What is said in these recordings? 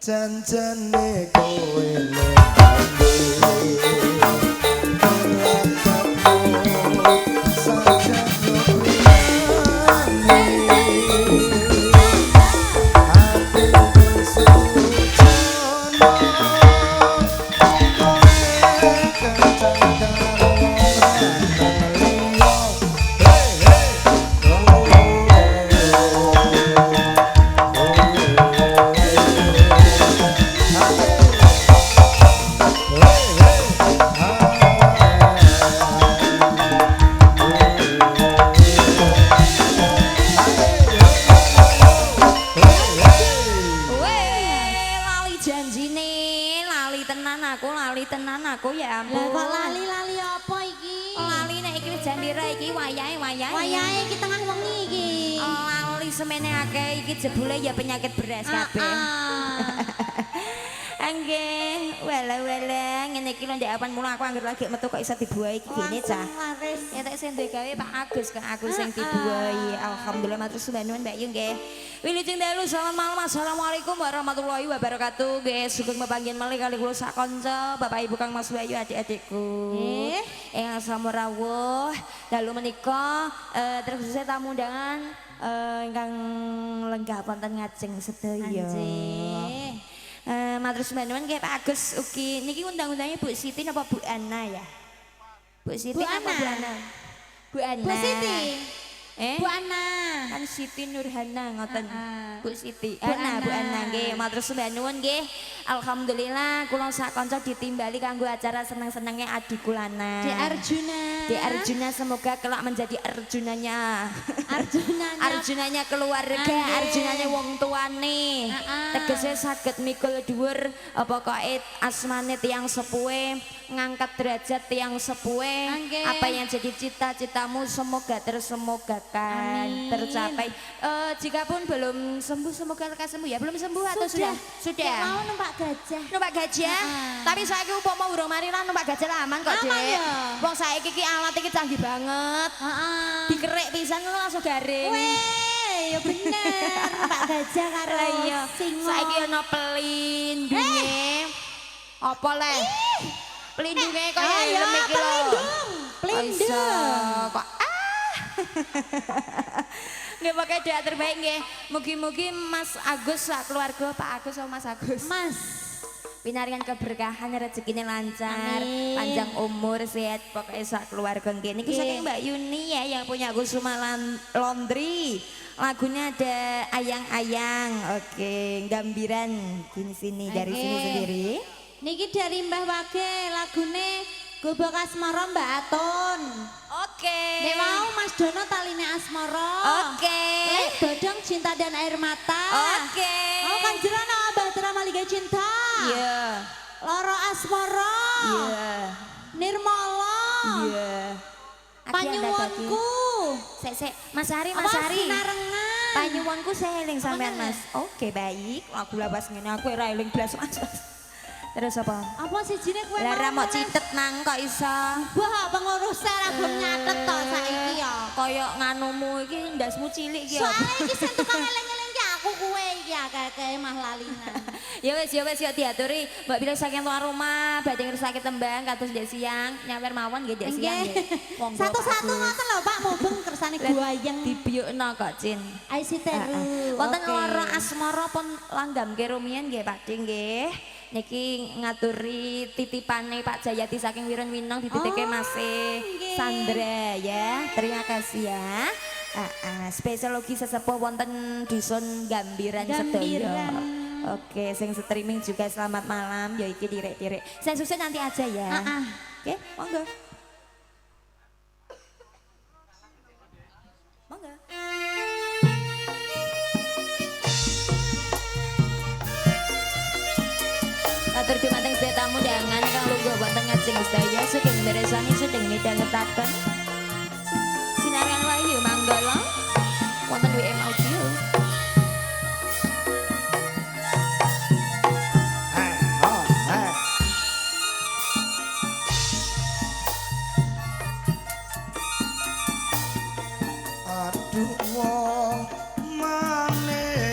janjane kowe nembe aku ya ampun. Lah kok lali-lali apa iki? Lali nek iki jandira iki wayahe. Wayahe iki tengah wengi iki. Lali semene akeh iki jebule ya penyakit beras kabeh. Nggih, wala-wala ngene iki lho ndek apan mula aku anggere lagi metu kok iso dibuahi iki gene cah. Ya tak sing duwe gawe Pak Agus kang aku sing dibuahi. Alhamdulillah matur sembah nuwun Mbak Yu nggih. Wilujeng dalu selamat malam. Assalamualaikum warahmatullahi wabarakatuh. Nggih, sugeng mepanggen malih kali kula sak kanca, Bapak Ibu Kang Mas Bayu, adik-adikku. Ing asrama rawuh dalu menika terus tamu undangan ingkang lenggah wonten ngajeng sedaya. Matur sembah nuwun nggih Pak Agus ugi niki undang-undangnya Bu Siti napa Bu Ana ya? Bu Siti napa Bu Ana? Bu Ana. Bu Siti. Bu Ana. Kan Siti Nurhana ngoten. Bu Siti. Bu Ana nggih. Matur sembah nuwun nggih. Alhamdulillah kula sak kanca ditimbali kanggo acara seneng-senenge Adi Kulana. Di Arjuna. Di Arjuna semoga kelak menjadi Arjunanya. Arjunanya keluarga, Arjunanya wong tuane. Tegese saged mikul dhuwur apa kait asmane tiyang sepuhe, ngangkat derajat tiyang sepuhe. Apa yang jadi cita-citamu semoga tersemogakan, tercapai. Jikapun belum sembuh semoga lekas sembuh ya. Belum sembuh atau sudah? Sudah. Mau numpak gajah. Numpak gajah. Tapi saiki upama urung mari lan numpak gajah aman kok, Dik. Wong saiki iki alat iki canggih banget. Dikerek pisan langsung garing. Ya bener, numpak gajah karo singa. Saiki ana pelindunge. Apa le? Pelindunge kaya helm iki lho. Pelindung. Kok nggih pakai doa terbaik nggih. Mugi-mugi Mas Agus sak keluarga, Pak Agus sama Mas Agus. Mas pinaringan keberkahan, rezekinya lancar, panjang umur, sehat, pokoknya sak keluarga nggih. Niki saking Mbak Yuni ya yang punya Kusuma Laundry. Lagunya ada Ayang-ayang. Oke, gambiran sini dari sini sendiri. Niki dari Mbah Wage lagune Gobok Asmara Mbak Atun. Oke. Nek mau Mas Dono taline Asmara. Oke. Lek Bodong Cinta dan Air Mata. Oke. Mau Kanjeran Abah Drama Liga Cinta. Iya. Loro Asmara. Iya. Nirmala. Iya. Panyuwunku. Sek Mas Hari. Sinarengan. Panyuwunku seling sampean Mas. Oke, baik. Aku lawas ngene aku ora eling blas Mas. Terus apa? Apa sijine kowe mau? Lah mau citet nang kok iso. Wah, pengurus ra belum nyatet to saiki ya. Kaya nganumu iki ndasmu cilik iki. Soale iki sing tukang eling-eling ki aku kowe iki akeh-akeh mah lalinan. Ya wis ya diaturi Mbak Bila saking luar rumah badhe ngersake tembang kados ndek siang nyawer mawon nggih ndek siang nggih. Satu-satu ngoten lho Pak mubeng kersane guayeng dibiukno kok Cin. Ai siteru. Wonten loro asmara pun langgamke rumiyin nggih Pakde nggih. Niki ngaturi titipane Pak Jayati saking Wirun Winong dititike Mas Sandra ya. Terima kasih ya. Spesial logi sesepuh wonten dusun Gambiran sedaya. Oke, sing streaming juga selamat malam. Ya iki direk-direk. Sing sukses nanti aja ya. Oke, monggo. Monggo. Matur dumateng tamu undangan kang lungguh wonten ngajeng sedaya sugeng mirsani sedeng midhangetaken sinarengan wahyu manggala wonten WM Audio. Aduh wong manis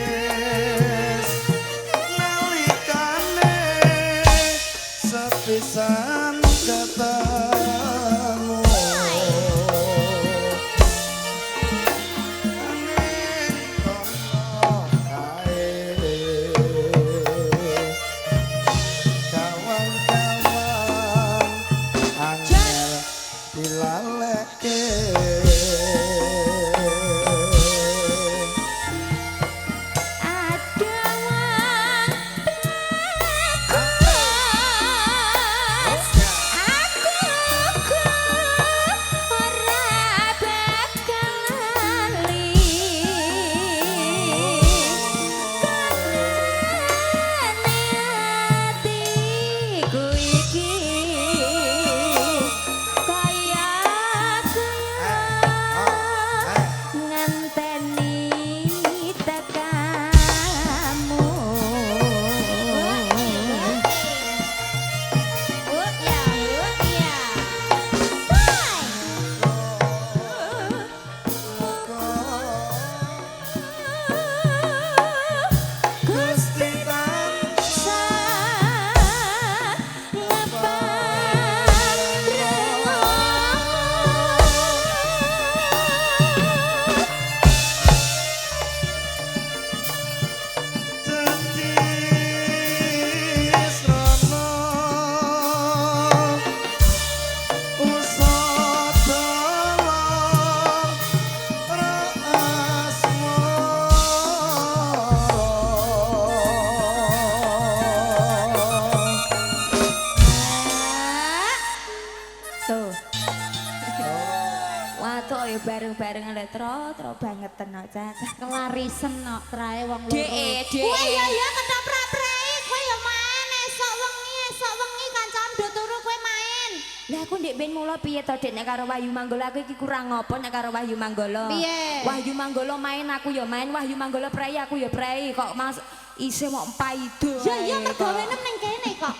bareng-bareng lho tro banget tenan Cak. Kelarisen no trae wong loro. Dek. Wah ya ketoprak prei kowe ya main esok wengi kancam do turu kowe main. Lah aku ndek ben mula piye to Dek nek karo Wahyu Manggala aku iki kurang ngopo nek karo Wahyu Manggala. Piye? Wahyu Manggala main aku ya main, Wahyu Manggala prei aku ya prei kok Mas isih mau paido. Ya mergawene ning kene kok.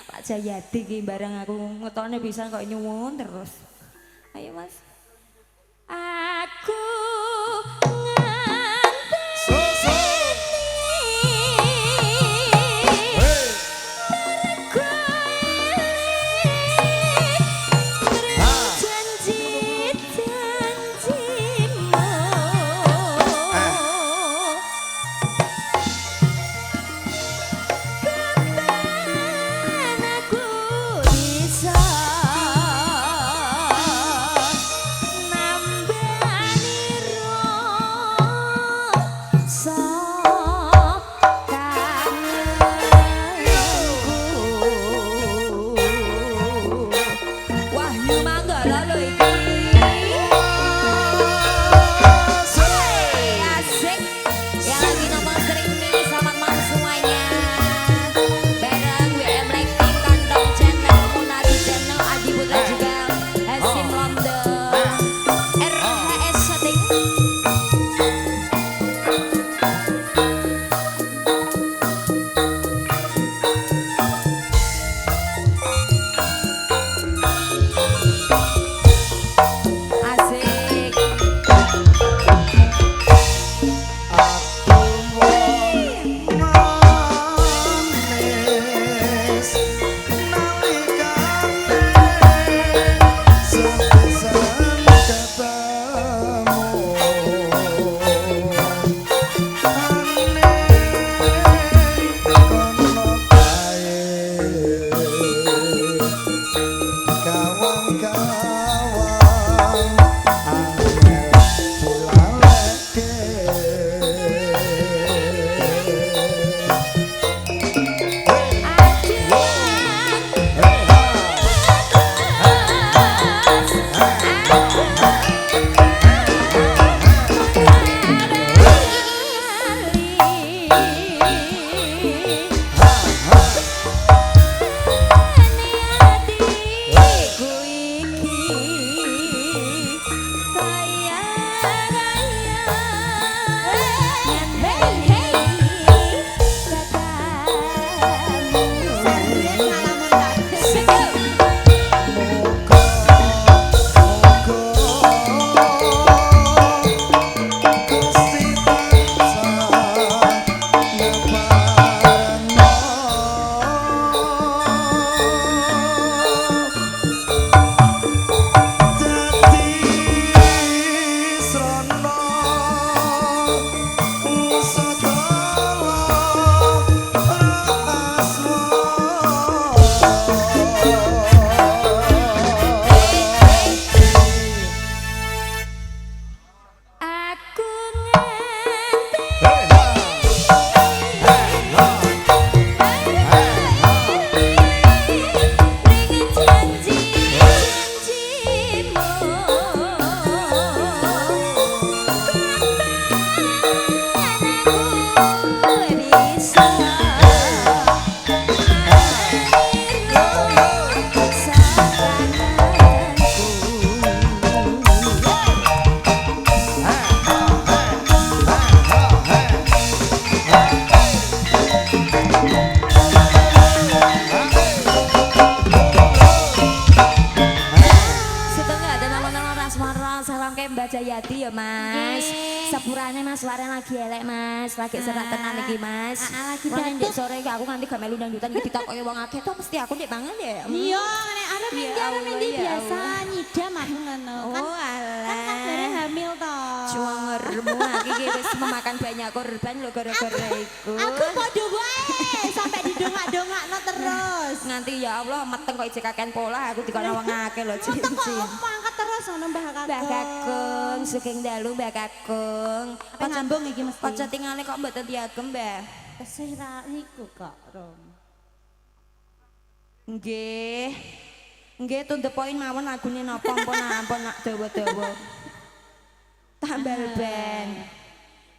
Pak Jayadi ki bareng aku ngetone pisan kok nyuwun terus. Ayo Mas. Aku So so. Hey. Wahyu Manggala lho iki. Asik. Yang lagi nonton streaming selamat malam semuanya. Bareng WM Blackpink, Kantong Channel, Munadi Channel, Adi Putra juga, Hasim London, RHS Setting. Asik. Kawan-kawan angel pulang Jayadi ya Mas. Sepurane Mas Waren lagi elek Mas, lagi serak tenan iki Mas. Lagi Lan ndek batuk. sore iki aku nganti gak melu dangdutan iki ditakoki wong akeh to mesti aku ndek mangan ya. Iya, nek arep Ya minggu arep Allah, minggu ya biasa Allah. nyidam aku ngono. Kan Oh kan kabare alah. hamil to. Cuangermu iki wis memakan banyak korban lho gara-gara iku. Aku padha wae sampai didongak-dongakno terus. Nganti ya Allah meteng kok ijek kakean pola aku dikono wong akeh lho Teko cincin. apa angkat terus ngono Mbah Kakung. Mbak Kakung, sugeng dalu Mbak Kakung. Apa ngambung iki mesti? Kaca tingale kok mboten diagem, Mbah. Tesih ra iku kok, Rom. Nggih. Nggih to the point mawon lagune napa ampun nak dawa-dawa. Tambal ban.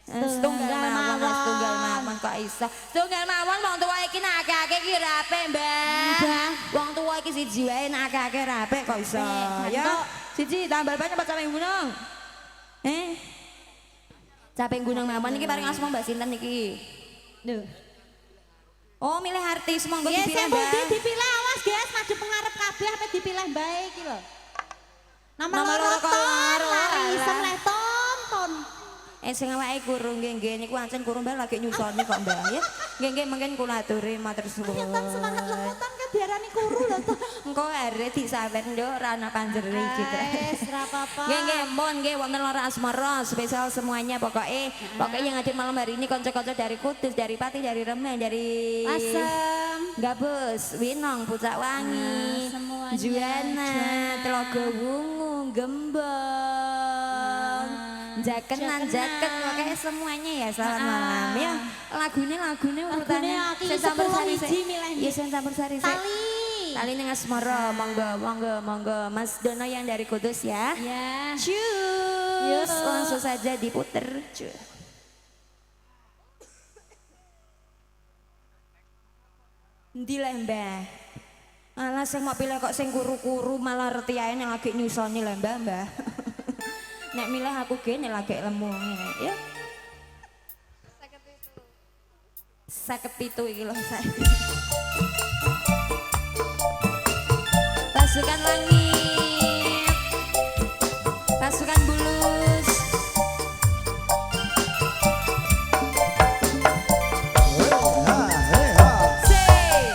Setunggal mawon kok iso. Setunggal mawon wong tuwa iki nak akeh-akeh iki ora apik, Mbah. Wong tuwa iki siji wae nak akeh-akeh ora apik kok iso. Ya. Siji tambal ban apa caping gunung? Caping gunung mawon iki paring asma Mbak sinten iki? Lho. Oh, milih artis monggo dipilih, Mbak. Nggih, dipilih awas, guys, maju pengarep kabeh apa dipilih bae iki lho. Nomor loro karo isem leh tonton. Sing awake kurung nggih niku ancen kurung Mbak lagi nyusoni kok Mbak ya. Nggih mungkin kula aturi matur suwun. Nyetan semangat lemutan ke diarani kuru lho to. Engko are disawer nduk ora ana panjere iki. Wes ora apa-apa. Nggih mon nggih wonten lara asmara spesial semuanya pokoknya yang hadir malam hari ini kanca-kanca dari Kudus, dari Pati, dari Remeh, dari Asem, Gabus, Winong, Pucak Wangi, semuanya. Juana, Telaga Wungu, Gembong, Jakenan, Jaket, pokoknya semuanya ya selamat malam ya. Lagune urutannya aki saya campur 10 sari. biji milih. Iya saya campur sari. Tali ning asmara, monggo Mas Dono yang dari Kudus ya. Ya. Cus, langsung saja diputer. Cus. Ndi lah Mbah? Alah sing mau pilih kok sing kuru-kuru malah reti ae nek lagi nyusoni lah Mbah. Nek milih aku gene lagi lemu ngene ya. 57 iki lho saya. Pasukan langit, pasukan bulus. Say.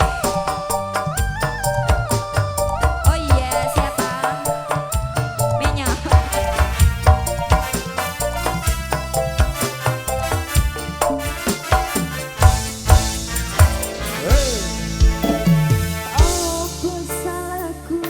Oh iya siapa? Menya. Aku salahku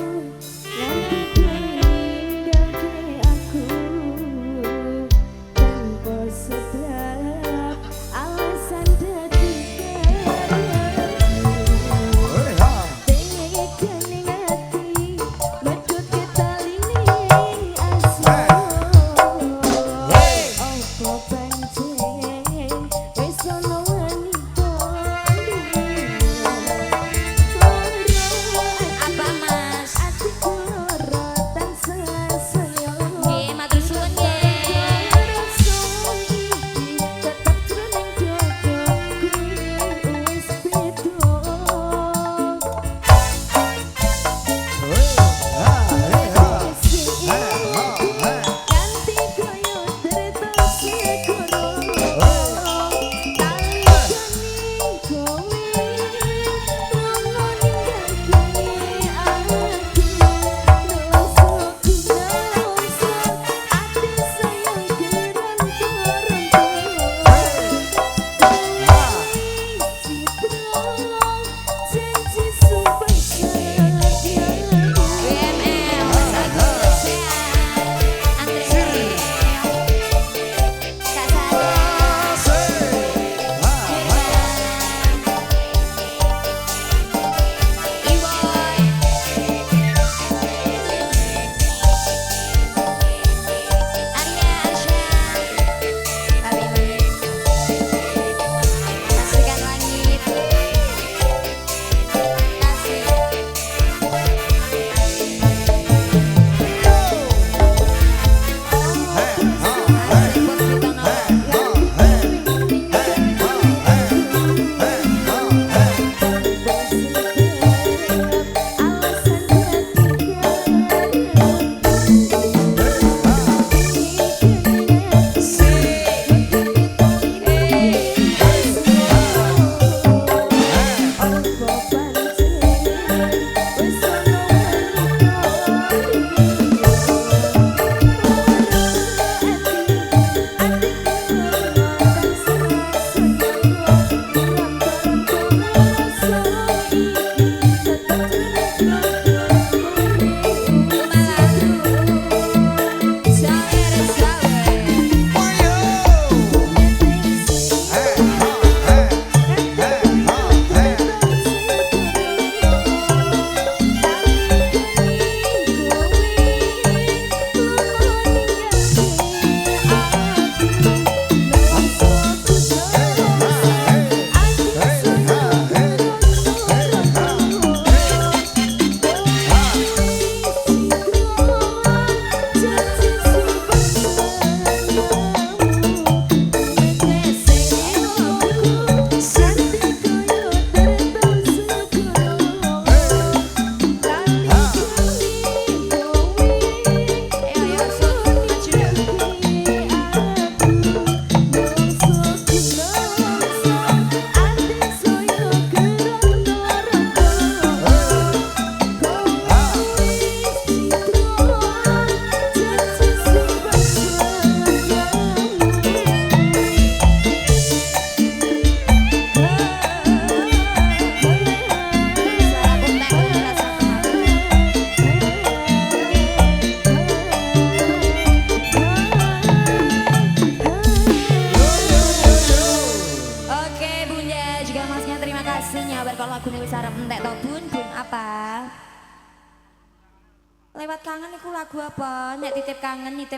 lagu apa? Nek nitip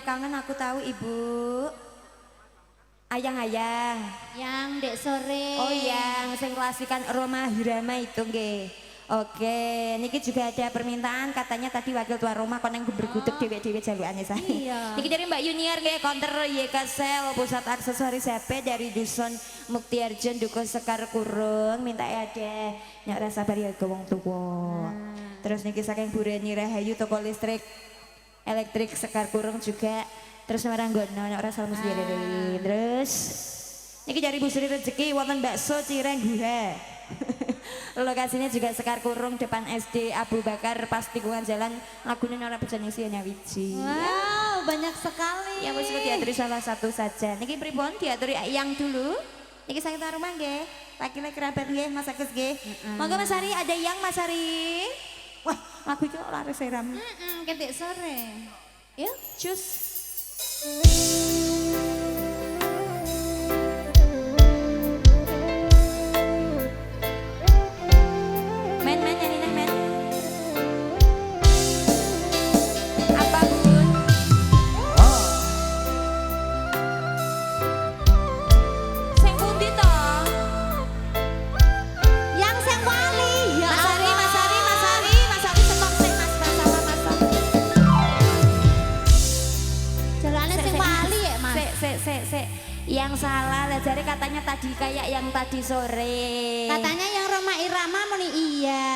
kangen aku tahu Ibu. Ayang-ayang. Yang dek sore. Oh yang sing klasikan Roma Hirama itu nggih. Oke, niki juga ada permintaan katanya tadi wakil tua Roma kon yang bergudeg dewek-dewek jalukane saya. Iya. Niki dari Mbak Yuniar nggih konter YKSel pusat aksesoris HP dari Dusun Muktiarjo Dukuh Sekar Kurung minta ada nyak rasa sabar ya wong tuwa. Terus niki saking Bureni Rahayu toko listrik elektrik Sekar Kurung juga. Terus Maranggono nyak rasa salmus diri. Terus niki dari Bu Sri Rezeki wonten bakso Cireng Guha. Lokasinya juga Sekar Kurung depan SD Abu Bakar pas tikungan jalan lagunya Nora Bejanisi hanya wiji. Wow, banyak sekali. Ya wis diaturi salah satu saja. Niki pripun diaturi yang dulu. Niki sakit rumah nggih. Laki-laki kerabat nggih Mas Agus nggih. Monggo Mas Ari ada yang Mas Ari. Wah, lagu iki laris seram. Ketik sore. Yuk, cus. Yang salah lah jare katanya tadi kayak yang tadi sore. Katanya yang Roma Irama muni iya.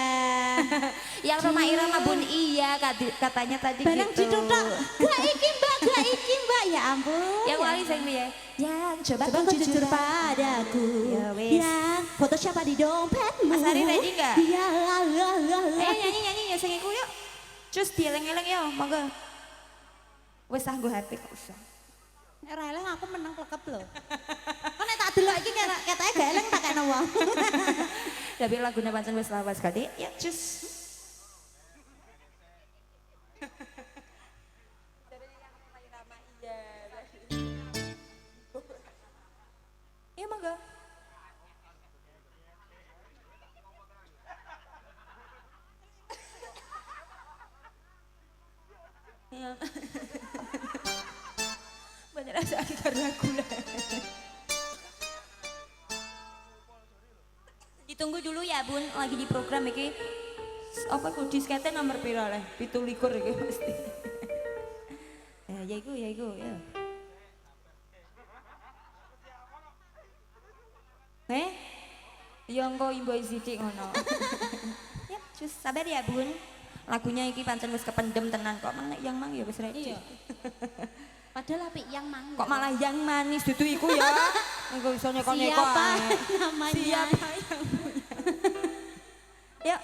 Yang Roma Irama bun iya katanya tadi barang gitu. ditutuk. Gak iki Mbak, ya ampun. Yang wali sing piye? Yang coba kau jujur padaku. Ya wis. Yang foto siapa di dompetmu? Mas Ari ready enggak? Iya. Nyanyi ya sing iku yuk. Cus dieleng-eleng yo, monggo. Wis nggo HP kok usah. Nek ra eleng aku menang klekep lho. Kok nek tak delok iki ketake gak eleng tak kena wong. Tapi lagune pancen wis lawas kali. Ya cus. Iya monggo. Iya. Banyak rasa karena gula. Ditunggu dulu ya Bun, lagi di program iki. Apa ku diskete nomor pira leh? 17 iki mesti. Ya iku ya. Ya engko imboi sithik ngono. Ya, cus sabar ya Bun. Lagunya iki pancen wis kependem tenan kok menek yang mang ya wis ready. Iya. Padahal apik yang mang. Kok malah yang manis dudu iku ya. Engko iso nekone kok. Siapa namanya? Siapa yang punya? Yuk.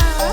Ah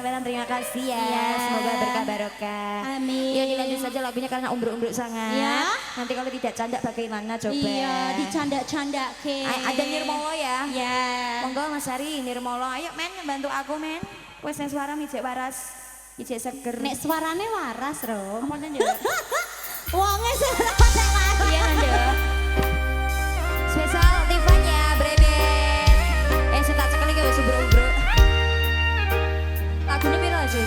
sampean terima kasih ya. Iya. Semoga berkah barokah. Amin. Ya dilanjut saja lagunya karena umbruk-umbruk sangat. Iya. Nanti kalau tidak candak bagaimana coba? Iya, dicanda-canda ke. Ada Nirmolo ya. Ya. Monggo Mas Ari Nirmolo. Ayo men bantu aku men. Wes yang suara mijek waras. Mijek seger. Nek suarane waras, Rom. Apa nanya? Wonge sing waras. Iya nanda. Spesial Tiffan ya, Brebet. Saya tak cekali ke wes bro. Lagunya piro aja?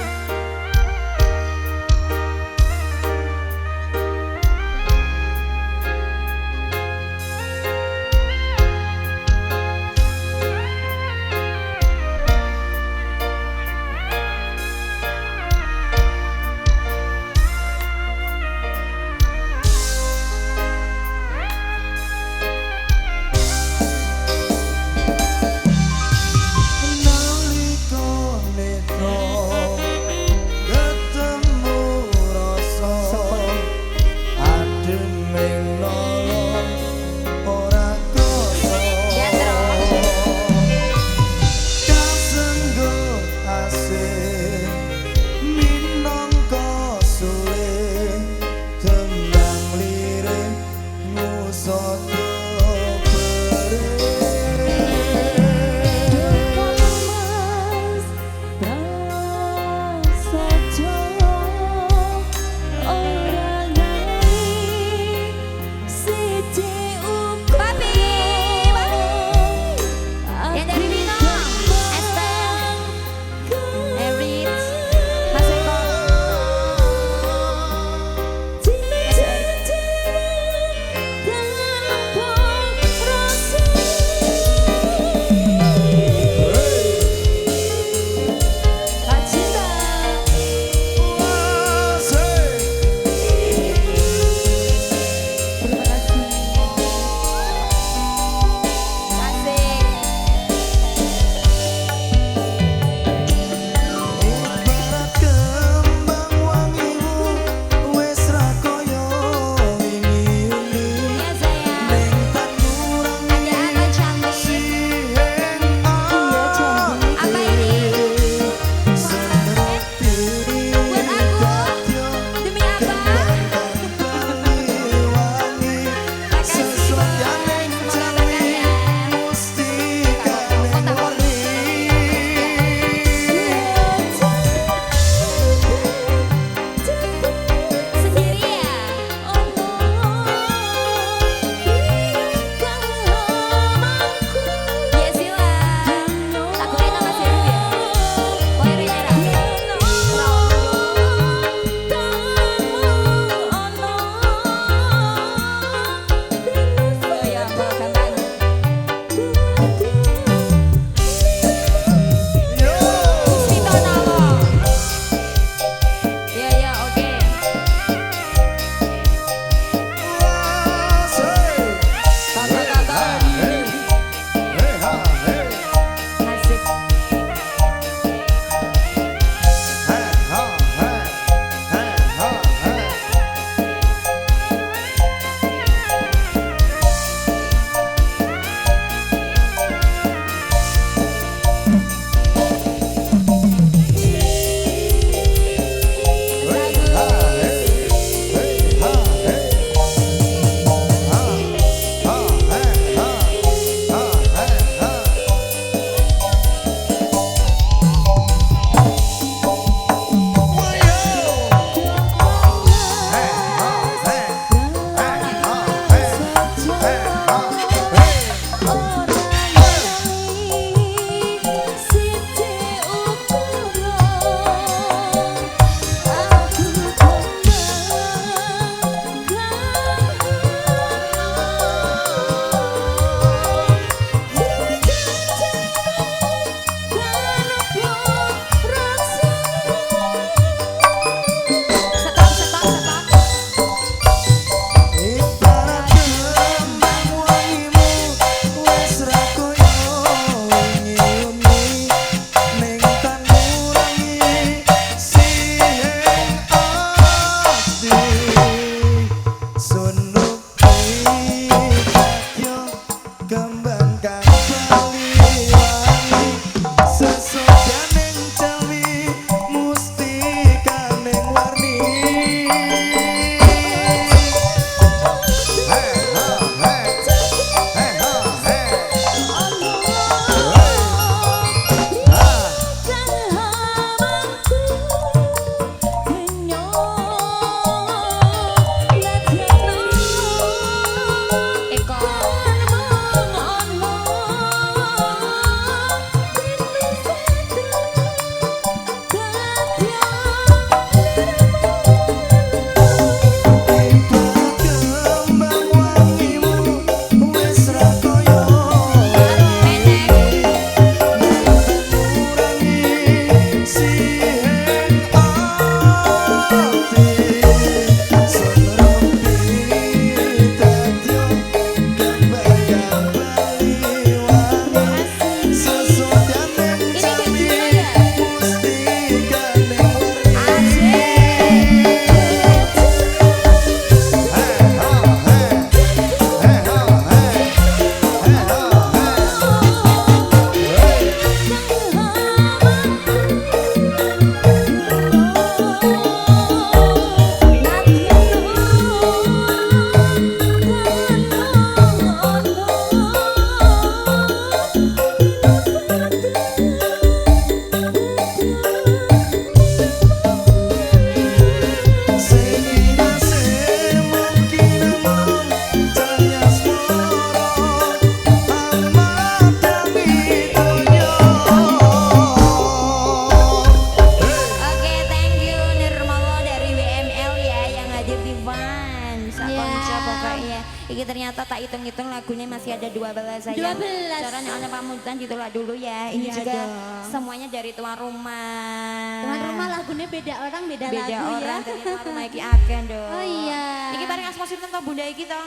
sak Iya. konco pokoknya. Iki ternyata tak hitung-hitung lagunya masih ada 12 sayang. 12. Caranya ada pamutan ditolak dulu ya. Ini Iya juga dong. semuanya dari tuan rumah. Tuan rumah lagunya beda orang, beda, beda lagu orang ya. dari tuan rumah iki akeh dong. Oh iya. Iki bareng asma sinten to bunda iki to?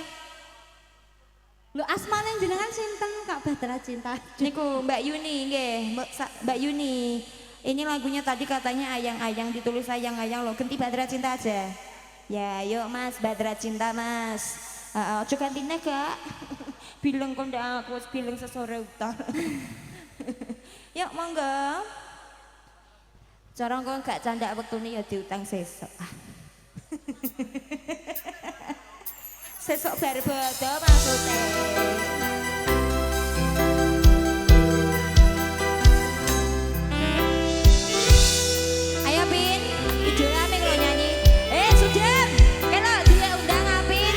Lu asmane jenengan sinten Kak Bahtera Cinta? Niku Mbak Yuni nggih, Mbak Yuni. Ini lagunya tadi katanya ayang-ayang ditulis ayang-ayang loh. Ganti Bahtera Cinta aja. Ya, yuk Mas, Bahtera Cinta Mas. Ojo gantine Kak. Bilang kok ndak aku bilang sesore utal. Yuk monggo. Cara kok gak candak wektune ya diutang sesuk. Sesuk bar bodo maksudnya. Ayo Pin, idola Pin lo nyanyi. Sudem, kelo dia undang Apin.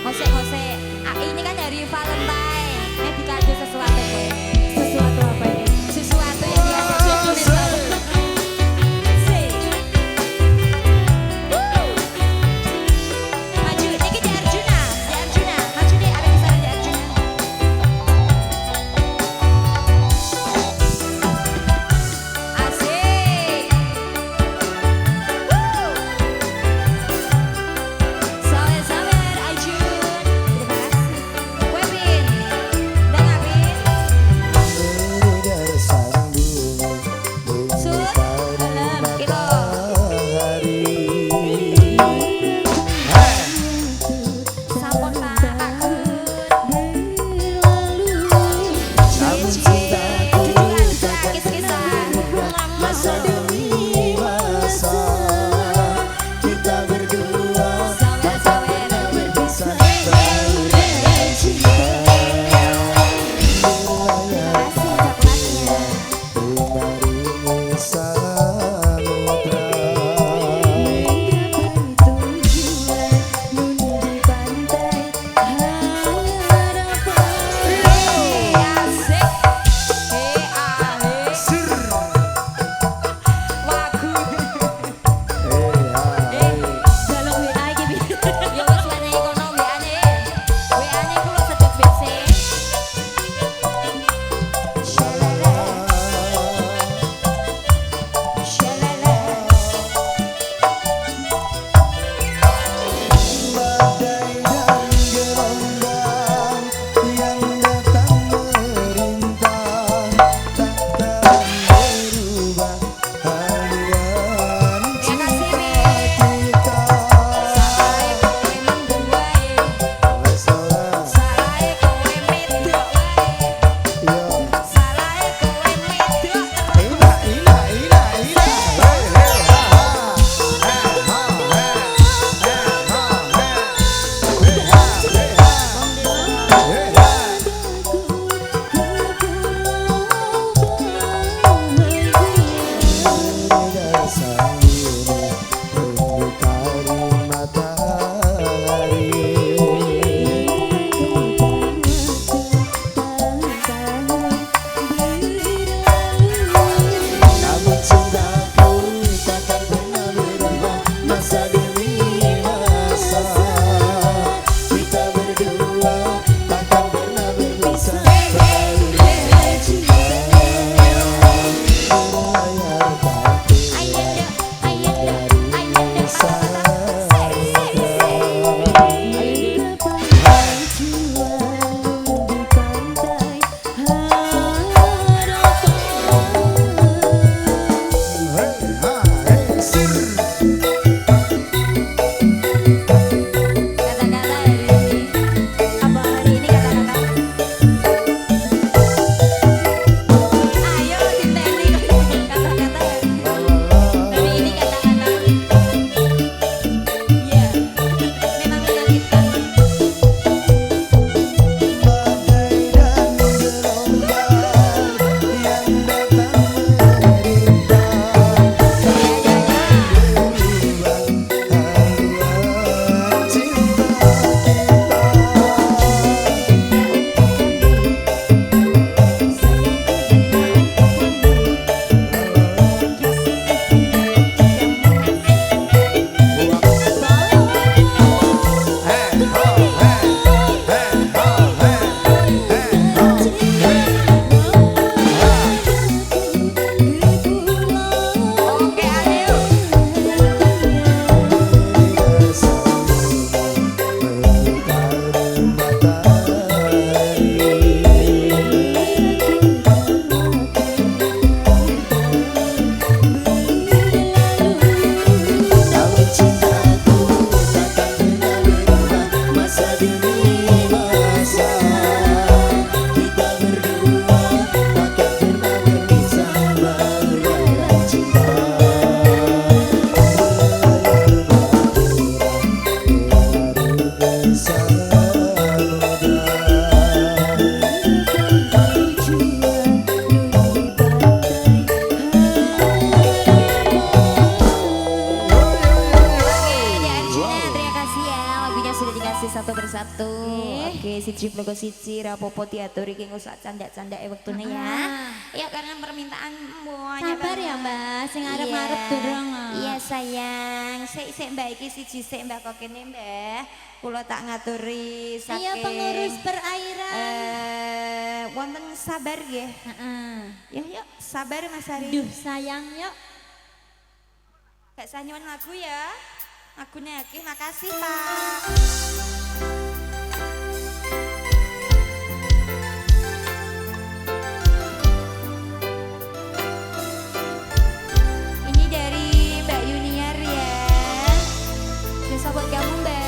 Ngosek-ngosek. Ini kan hari Valentine. Dikasih sesuatu kowe. Sesuatu apa ini? Sesuatu yang biasa ditulis. Maju, niki di Arjuna, maju deh, ada bisa semuanya sudah dikasih satu persatu. Oke. Oke, siji plogo siji rapopo diatur iki engko sak candak-candake wektune ya. Ya karena permintaan banyak Sabar ya, Mbak. Sing arep-arep durung. Iya sayang, sik Mbak iki siji sik Mbak kok kene Mbak. Kula tak ngaturi saking Ayo pengurus perairan. wonten sabar nggih. Heeh. Yuk sabar Mas Ari. Duh sayang yuk. Gak sanyuan lagu ya. Lagune iki makasih Pak. Ini dari Mbak Yuniar ya. Bisa buat kamu Mbak.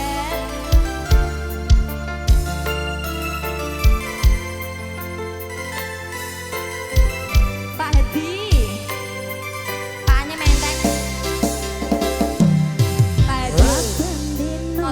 Pak Hedi. Paknya mentek. Pak Hedi. Bendino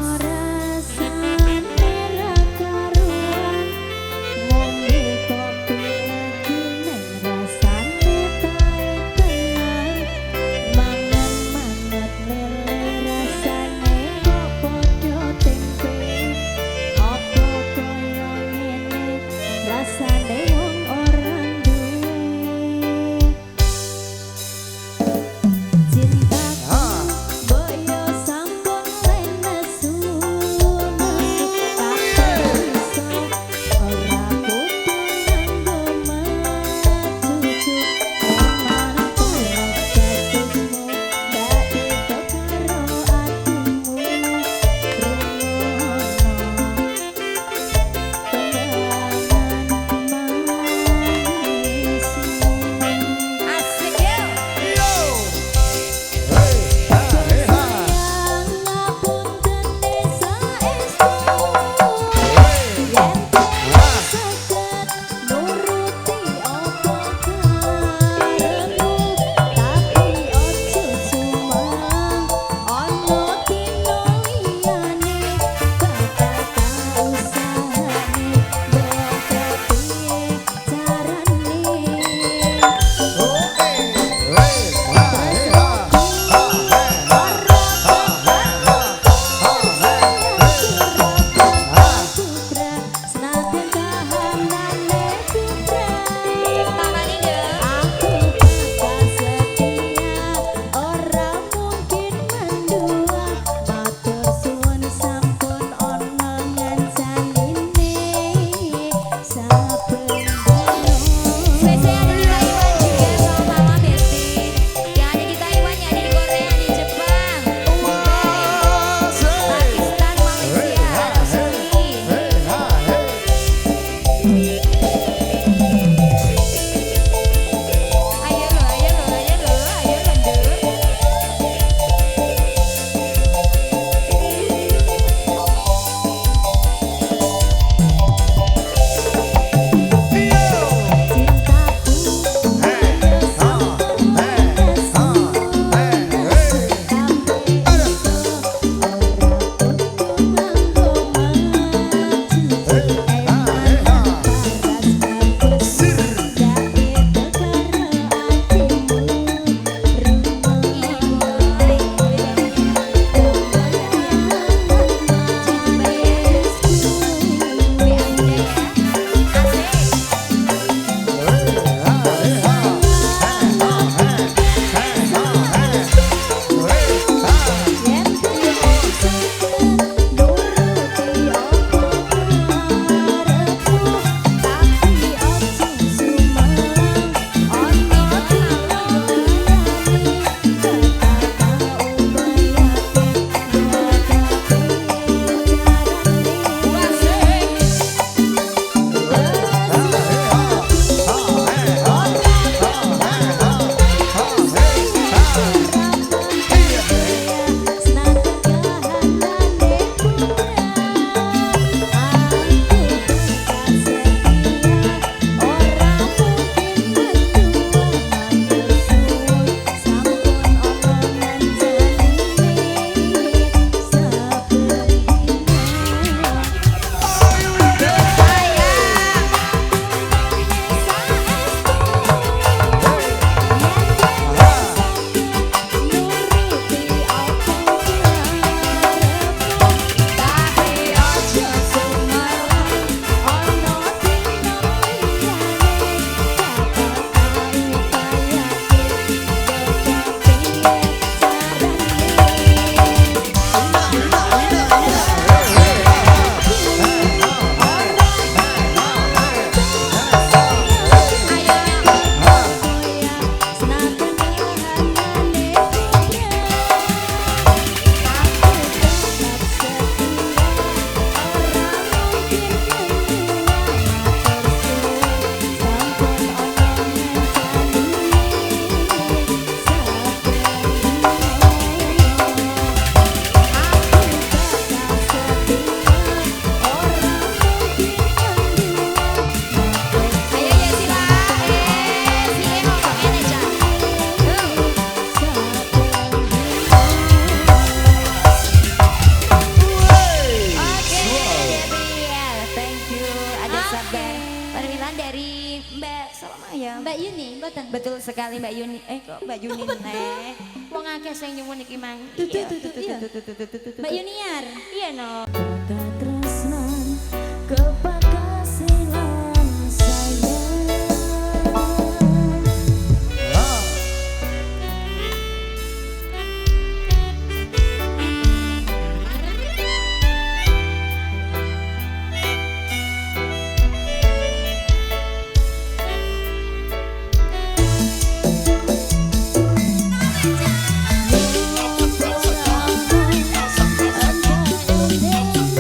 Mbak Yuni, mboten. Betul sekali Mbak Yuni. Kok Mbak Yuni neh. Wong akeh sing nyuwun iki mang. Tutu, iya. Mbak Yuniar. Iya no. Katresnan kepakasilan sayang. Thank you.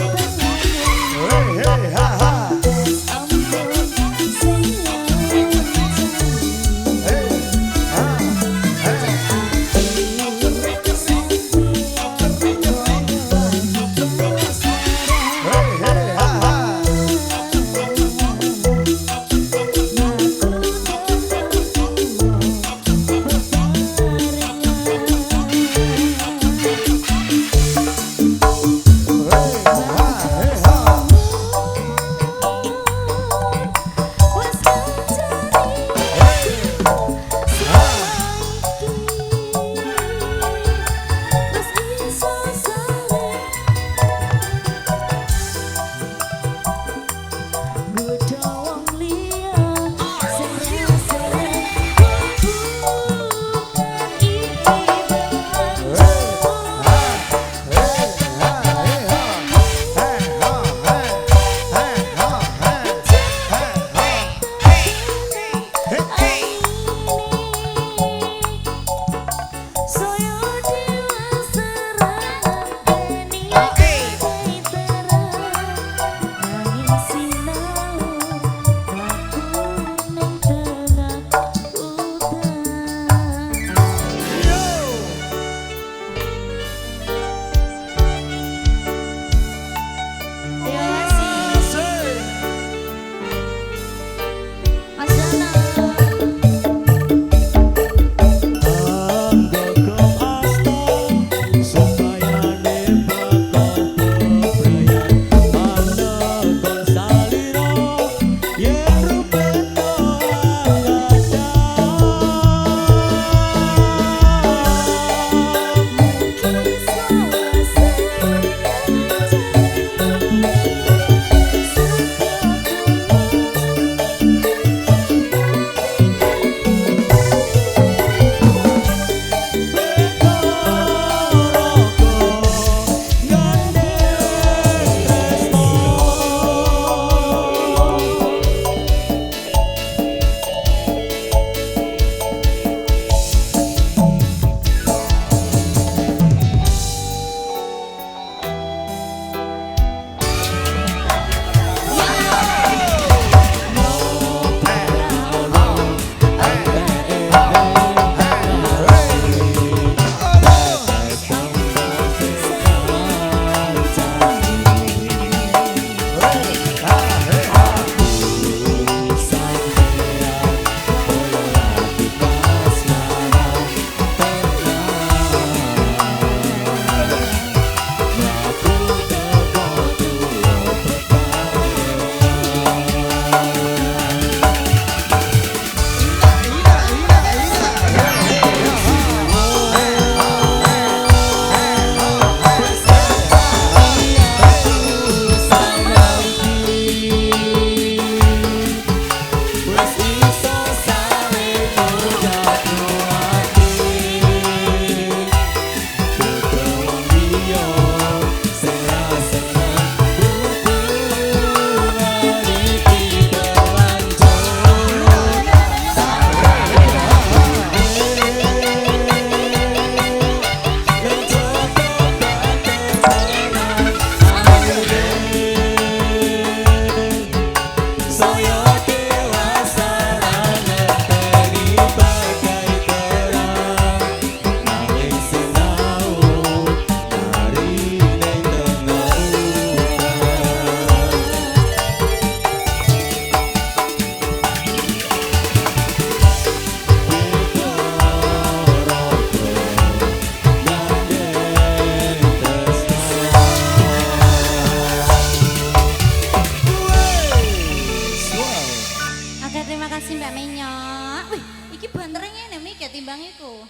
terima kasih Mbak Menyok. Wih, iki banternya ngene Mik ya timbang iku.